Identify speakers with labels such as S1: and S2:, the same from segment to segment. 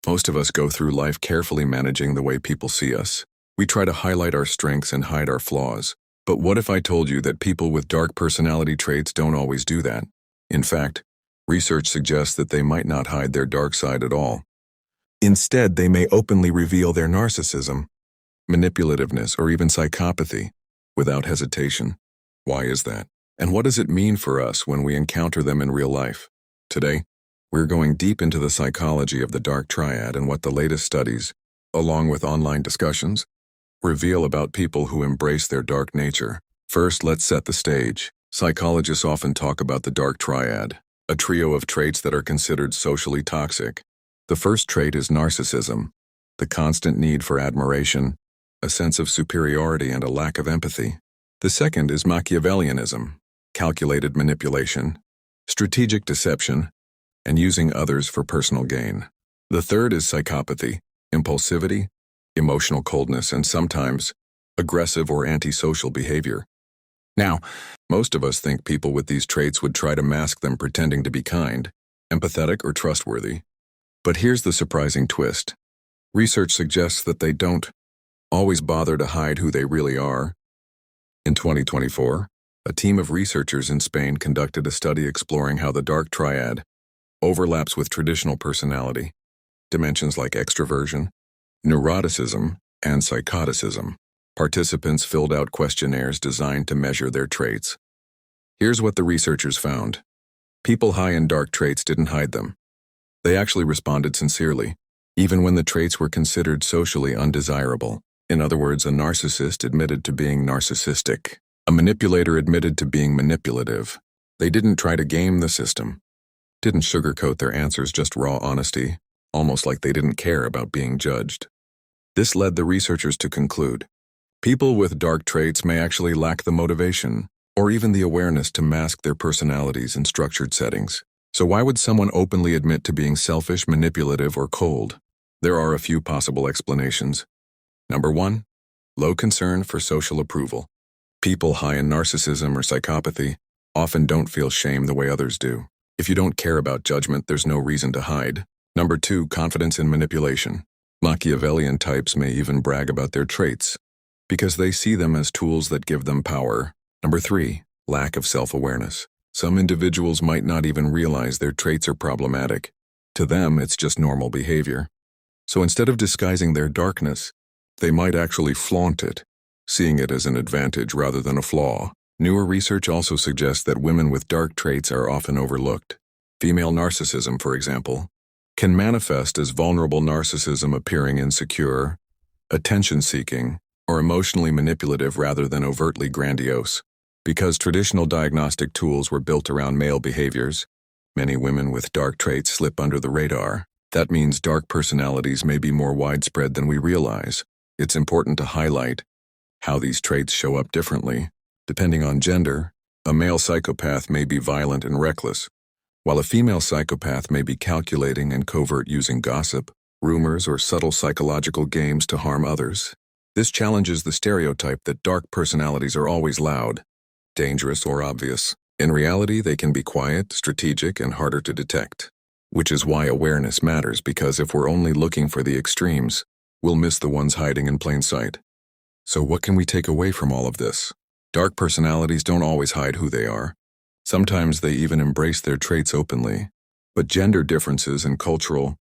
S1: Most of us go through life carefully managing the way people see us. We try to highlight our strengths and hide our flaws. But what if I told you that people with dark personality traits don't always do that? In fact, research suggests that they might not hide their dark side at all. Instead, they may openly reveal their narcissism, manipulativeness, or even psychopathy without hesitation. Why is that? And what does it mean for us when we encounter them in real life? Today, we're going deep into the psychology of the dark triad and what the latest studies, along with online discussions, reveal about people who embrace their dark nature. First, let's set the stage. Psychologists often talk about the dark triad, a trio of traits that are considered socially toxic. The first trait is narcissism, the constant need for admiration, a sense of superiority, and a lack of empathy. The second is Machiavellianism, calculated manipulation, strategic deception, and using others for personal gain. The third is psychopathy, impulsivity, emotional coldness, and sometimes aggressive or antisocial behavior. Now, most of us think people with these traits would try to mask them pretending to be kind, empathetic, or trustworthy. But here's the surprising twist. Research suggests that they don't always bother to hide who they really are. In 2024, a team of researchers in Spain conducted a study exploring how the dark triad overlaps with traditional personality, dimensions like extroversion, neuroticism, and psychoticism. Participants filled out questionnaires designed to measure their traits. Here's what the researchers found. People high in dark traits didn't hide them. They actually responded sincerely, even when the traits were considered socially undesirable. In other words, a narcissist admitted to being narcissistic. A manipulator admitted to being manipulative. They didn't try to game the system, didn't sugarcoat their answers, just raw honesty, almost like they didn't care about being judged. This led the researchers to conclude, people with dark traits may actually lack the motivation or even the awareness to mask their personalities in structured settings. So why would someone openly admit to being selfish, manipulative, or cold? There are a few possible explanations. Number 1, low concern for social approval. People high in narcissism or psychopathy often don't feel shame the way others do. If you don't care about judgment, there's no reason to hide. Number 2, confidence in manipulation. Machiavellian types may even brag about their traits because they see them as tools that give them power. Number 3, lack of self-awareness. Some individuals might not even realize their traits are problematic. To them, it's just normal behavior. So instead of disguising their darkness, they might actually flaunt it, seeing it as an advantage rather than a flaw. Newer research also suggests that women with dark traits are often overlooked. Female narcissism, for example, can manifest as vulnerable narcissism, appearing insecure, attention-seeking, or emotionally manipulative rather than overtly grandiose. Because traditional diagnostic tools were built around male behaviors, many women with dark traits slip under the radar. That means dark personalities may be more widespread than we realize. It's important to highlight how these traits show up differently. Depending on gender, a male psychopath may be violent and reckless, while a female psychopath may be calculating and covert, using gossip, rumors, or subtle psychological games to harm others. This challenges the stereotype that dark personalities are always loud, dangerous, or obvious. In reality, they can be quiet, strategic, and harder to detect. Which is why awareness matters, because if we're only looking for the extremes, we'll miss the ones hiding in plain sight. So what can we take away from all of this? Dark personalities don't always hide who they are. Sometimes they even embrace their traits openly. But gender differences and cultural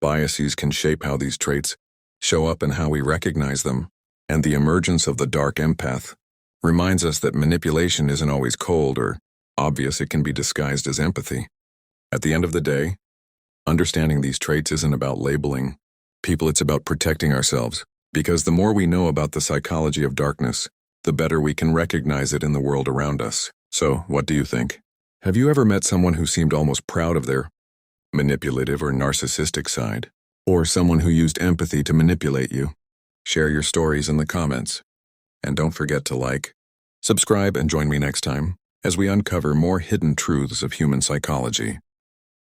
S1: biases can shape how these traits show up and how we recognize them. And the emergence of the dark empath reminds us that manipulation isn't always cold or obvious. It can be disguised as empathy. At the end of the day, understanding these traits isn't about labeling people, it's about protecting ourselves. Because the more we know about the psychology of darkness, the better we can recognize it in the world around us. So, what do you think? Have you ever met someone who seemed almost proud of their manipulative or narcissistic side? Or someone who used empathy to manipulate you? Share your stories in the comments. And don't forget to like, subscribe, and join me next time as we uncover more hidden truths of human psychology.